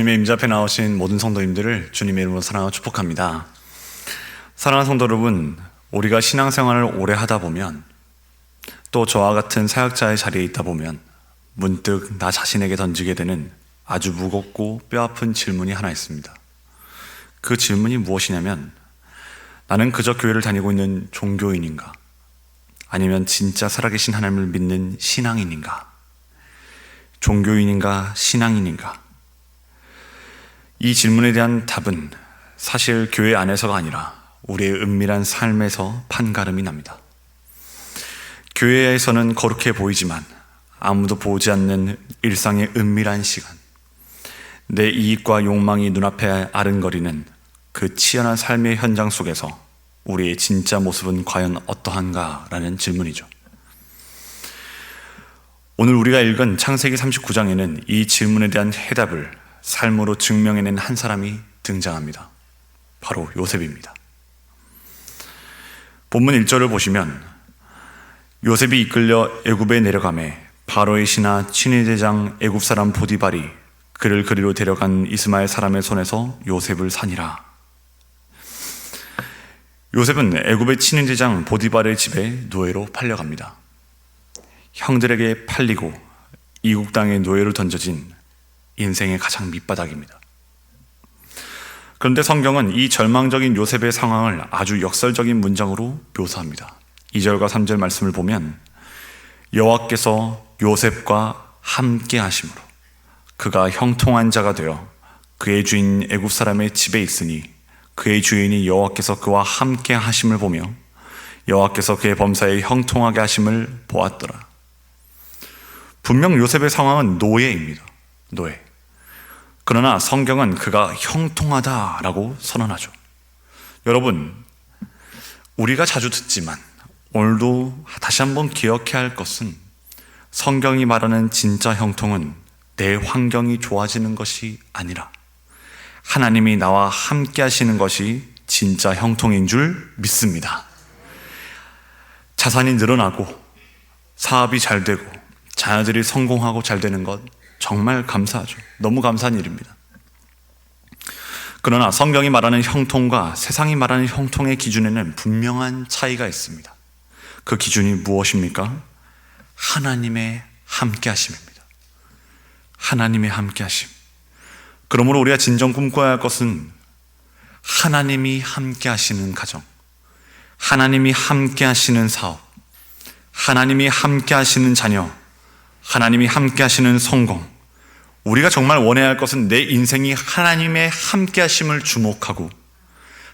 주님의 임재 앞에 나오신 모든 성도님들을 주님의 이름으로 사랑하고 축복합니다. 사랑하는 성도 여러분, 우리가 신앙생활을 오래 하다 보면, 또 저와 같은 사역자의 자리에 있다 보면 문득 나 자신에게 던지게 되는 아주 무겁고 뼈아픈 질문이 하나 있습니다. 그 질문이 무엇이냐면, 나는 그저 교회를 다니고 있는 종교인인가? 아니면 진짜 살아계신 하나님을 믿는 신앙인인가? 종교인인가? 신앙인인가? 이 질문에 대한 답은 사실 교회 안에서가 아니라 우리의 은밀한 삶에서 판가름이 납니다. 교회에서는 거룩해 보이지만 아무도 보지 않는 일상의 은밀한 시간, 내 이익과 욕망이 눈앞에 아른거리는 그 치열한 삶의 현장 속에서 우리의 진짜 모습은 과연 어떠한가라는 질문이죠. 오늘 우리가 읽은 창세기 39장에는 이 질문에 대한 해답을 삶으로 증명해낸 한 사람이 등장합니다. 바로 요셉입니다. 본문 1절을 보시면 요셉이 이끌려 애굽에 내려가매 바로의 신하 친위대장 애굽 사람 보디발이 그를 그리로 데려간 이스마엘 사람의 손에서 요셉을 사니라. 요셉은 애굽의 친위대장 보디발의 집에 노예로 팔려갑니다. 형들에게 팔리고 이국 땅에 노예로 던져진 인생의 가장 밑바닥입니다. 그런데 성경은 이 절망적인 요셉의 상황을 아주 역설적인 문장으로 묘사합니다. 2절과 3절 말씀을 보면 여호와께서 요셉과 함께 하심으로 그가 형통한 자가 되어 그의 주인 애굽 사람의 집에 있으니 그의 주인이 여호와께서 그와 함께 하심을 보며 여호와께서 그의 범사에 형통하게 하심을 보았더라. 분명 요셉의 상황은 노예입니다. 노예. 그러나 성경은 그가 형통하다라고 선언하죠. 여러분, 우리가 자주 듣지만 오늘도 다시 한번 기억해야 할 것은 성경이 말하는 진짜 형통은 내 환경이 좋아지는 것이 아니라 하나님이 나와 함께 하시는 것이 진짜 형통인 줄 믿습니다. 자산이 늘어나고 사업이 잘 되고 자녀들이 성공하고 잘 되는 것 정말 감사하죠. 너무 감사한 일입니다. 그러나 성경이 말하는 형통과 세상이 말하는 형통의 기준에는 분명한 차이가 있습니다. 그 기준이 무엇입니까? 하나님의 함께 하심입니다. 하나님의 함께 하심. 그러므로 우리가 진정 꿈꿔야 할 것은 하나님이 함께 하시는 가정, 하나님이 함께 하시는 사업, 하나님이 함께 하시는 자녀, 하나님이 함께 하시는 성공. 우리가 정말 원해야 할 것은 내 인생이 하나님의 함께 하심을 주목하고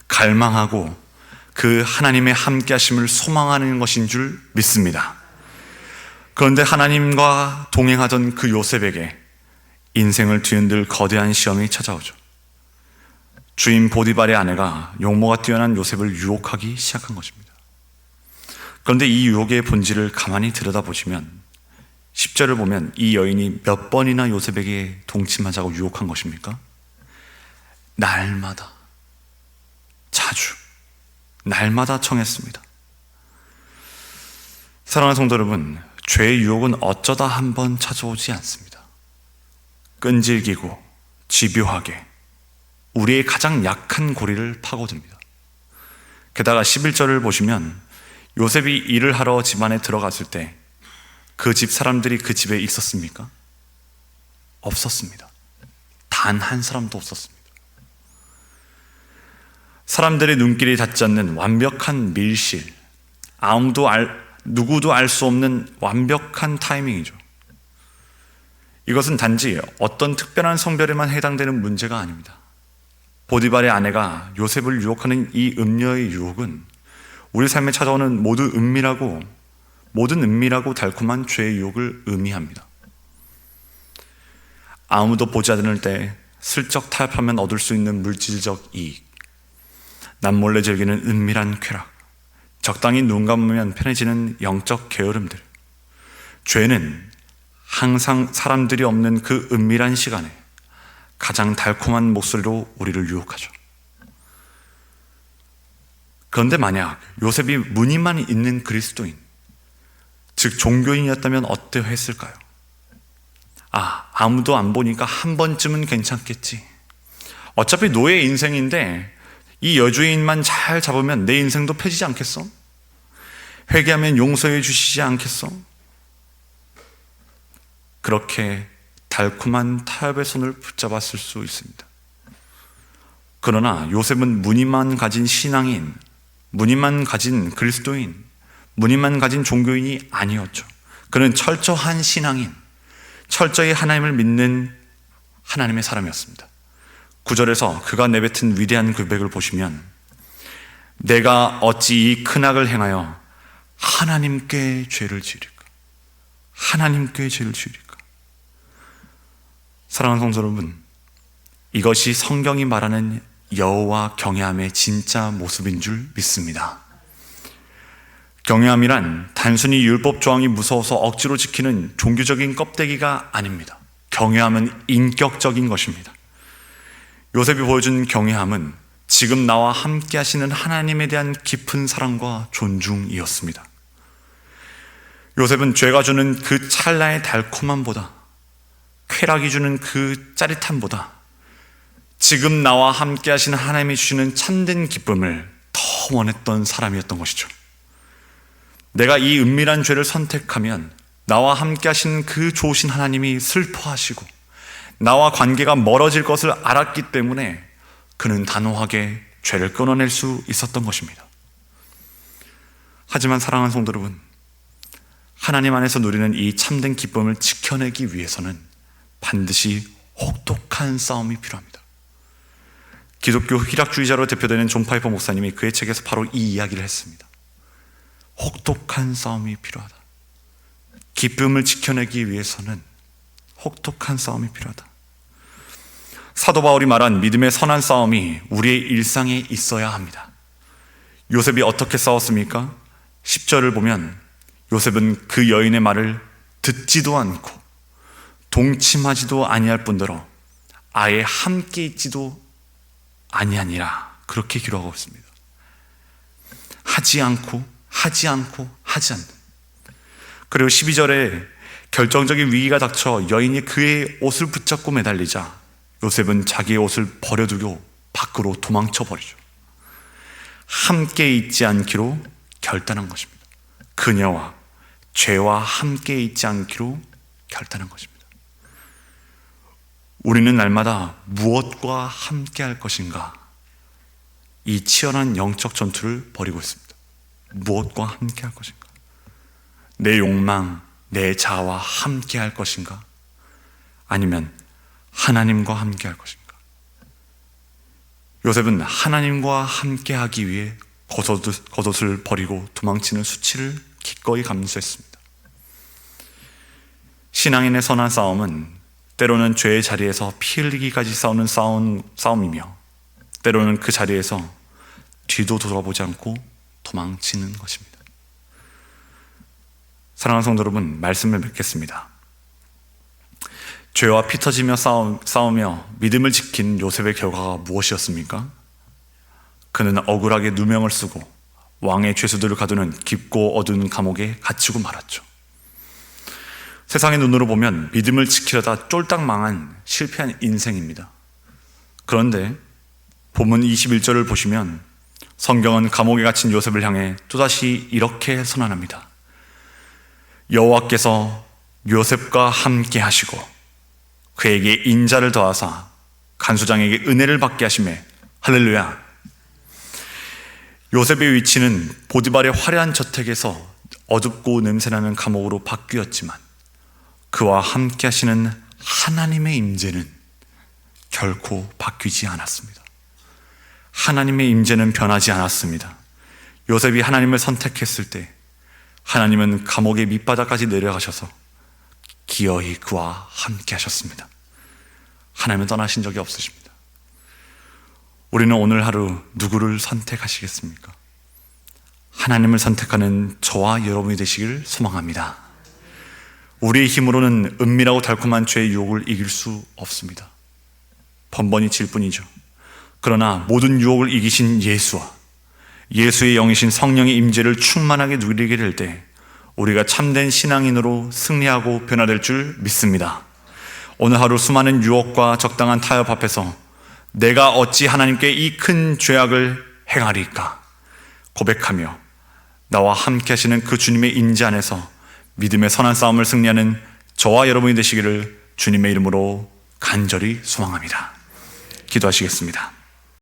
갈망하고 그 하나님의 함께 하심을 소망하는 것인 줄 믿습니다. 그런데 하나님과 동행하던 그 요셉에게 인생을 뒤흔들 거대한 시험이 찾아오죠. 주인 보디발의 아내가 용모가 뛰어난 요셉을 유혹하기 시작한 것입니다. 그런데 이 유혹의 본질을 가만히 들여다보시면 10절을 보면 이 여인이 몇 번이나 요셉에게 동침하자고 유혹한 것입니까? 날마다, 자주, 날마다 청했습니다. 사랑하는 성도 여러분, 죄의 유혹은 어쩌다 한번 찾아오지 않습니다. 끈질기고 집요하게 우리의 가장 약한 고리를 파고듭니다. 게다가 11절을 보시면 요셉이 일을 하러 집안에 들어갔을 때 그 집 사람들이 그 집에 있었습니까? 없었습니다. 단 한 사람도 없었습니다. 사람들의 눈길이 닿지 않는 완벽한 밀실, 누구도 알 수 없는 완벽한 타이밍이죠. 이것은 단지 어떤 특별한 성별에만 해당되는 문제가 아닙니다. 보디발의 아내가 요셉을 유혹하는 이 음녀의 유혹은 우리 삶에 찾아오는 모든 은밀하고 달콤한 죄의 유혹을 의미합니다. 아무도 보지 않을 때 슬쩍 타협하면 얻을 수 있는 물질적 이익, 남몰래 즐기는 은밀한 쾌락, 적당히 눈 감으면 편해지는 영적 게으름들. 죄는 항상 사람들이 없는 그 은밀한 시간에 가장 달콤한 목소리로 우리를 유혹하죠. 그런데 만약 요셉이 무늬만 있는 그리스도인, 즉 종교인이었다면 어떠했을까요? 아무도 안 보니까 한 번쯤은 괜찮겠지. 어차피 노예 인생인데 이 여주인만 잘 잡으면 내 인생도 펴지지 않겠어? 회개하면 용서해 주시지 않겠어? 그렇게 달콤한 타협의 손을 붙잡았을 수 있습니다. 그러나 요셉은 무늬만 가진 신앙인, 무늬만 가진 그리스도인, 무늬만 가진 종교인이 아니었죠. 그는 철저한 신앙인, 철저히 하나님을 믿는 하나님의 사람이었습니다. 9절에서 그가 내뱉은 위대한 고백을 보시면, 내가 어찌 이 큰 악을 행하여 하나님께 죄를 지을까? 하나님께 죄를 지을까? 사랑하는 성도 여러분, 이것이 성경이 말하는 여호와 경외함의 진짜 모습인 줄 믿습니다. 경외함이란 단순히 율법 조항이 무서워서 억지로 지키는 종교적인 껍데기가 아닙니다. 경외함은 인격적인 것입니다. 요셉이 보여준 경외함은 지금 나와 함께 하시는 하나님에 대한 깊은 사랑과 존중이었습니다. 요셉은 죄가 주는 그 찰나의 달콤함보다, 쾌락이 주는 그 짜릿함보다 지금 나와 함께 하시는 하나님이 주시는 참된 기쁨을 더 원했던 사람이었던 것이죠. 내가 이 은밀한 죄를 선택하면 나와 함께 하신 그 좋으신 하나님이 슬퍼하시고 나와 관계가 멀어질 것을 알았기 때문에 그는 단호하게 죄를 끊어낼 수 있었던 것입니다. 하지만 사랑하는 성도 여러분, 하나님 안에서 누리는 이 참된 기쁨을 지켜내기 위해서는 반드시 혹독한 싸움이 필요합니다. 기독교 희락주의자로 대표되는 존 파이퍼 목사님이 그의 책에서 바로 이 이야기를 했습니다. 혹독한 싸움이 필요하다. 기쁨을 지켜내기 위해서는 혹독한 싸움이 필요하다. 사도 바울이 말한 믿음의 선한 싸움이 우리의 일상에 있어야 합니다. 요셉이 어떻게 싸웠습니까? 10절을 보면 요셉은 그 여인의 말을 듣지도 않고 동침하지도 아니할 뿐더러 아예 함께 있지도 아니하니라, 그렇게 기록하고 있습니다. 하지 않고 하지 않는. 그리고 12절에 결정적인 위기가 닥쳐 여인이 그의 옷을 붙잡고 매달리자 요셉은 자기의 옷을 버려두고 밖으로 도망쳐 버리죠. 함께 있지 않기로 결단한 것입니다. 그녀와 죄와 함께 있지 않기로 결단한 것입니다. 우리는 날마다 무엇과 함께 할 것인가? 이 치열한 영적 전투를 벌이고 있습니다. 무엇과 함께 할 것인가? 내 욕망, 내 자아와 함께 할 것인가? 아니면 하나님과 함께 할 것인가? 요셉은 하나님과 함께 하기 위해 겉옷을 버리고 도망치는 수치를 기꺼이 감수했습니다. 신앙인의 선한 싸움은 때로는 죄의 자리에서 피 흘리기까지 싸우는 싸움이며 때로는 그 자리에서 뒤도 돌아보지 않고 도망치는 것입니다. 사랑하는 성도 여러분, 말씀을 맺겠습니다. 죄와 피 터지며 싸우며 믿음을 지킨 요셉의 결과가 무엇이었습니까? 그는 억울하게 누명을 쓰고 왕의 죄수들을 가두는 깊고 어두운 감옥에 갇히고 말았죠. 세상의 눈으로 보면 믿음을 지키려다 쫄딱 망한 실패한 인생입니다. 그런데 본문 21절을 보시면 성경은 감옥에 갇힌 요셉을 향해 또다시 이렇게 선언합니다. 여호와께서 요셉과 함께 하시고 그에게 인자를 더하사 간수장에게 은혜를 받게 하시매 할렐루야. 요셉의 위치는 보디발의 화려한 저택에서 어둡고 냄새나는 감옥으로 바뀌었지만 그와 함께 하시는 하나님의 임재는 결코 바뀌지 않았습니다. 하나님의 임재는 변하지 않았습니다. 요셉이 하나님을 선택했을 때 하나님은 감옥의 밑바닥까지 내려가셔서 기어이 그와 함께 하셨습니다. 하나님은 떠나신 적이 없으십니다. 우리는 오늘 하루 누구를 선택하시겠습니까? 하나님을 선택하는 저와 여러분이 되시길 소망합니다. 우리의 힘으로는 은밀하고 달콤한 죄의 유혹을 이길 수 없습니다. 번번이 질 뿐이죠. 그러나 모든 유혹을 이기신 예수와 예수의 영이신 성령의 임재를 충만하게 누리게 될 때 우리가 참된 신앙인으로 승리하고 변화될 줄 믿습니다. 오늘 하루 수많은 유혹과 적당한 타협 앞에서 내가 어찌 하나님께 이 큰 죄악을 행하리까 고백하며 나와 함께 하시는 그 주님의 인지 안에서 믿음의 선한 싸움을 승리하는 저와 여러분이 되시기를 주님의 이름으로 간절히 소망합니다. 기도하시겠습니다.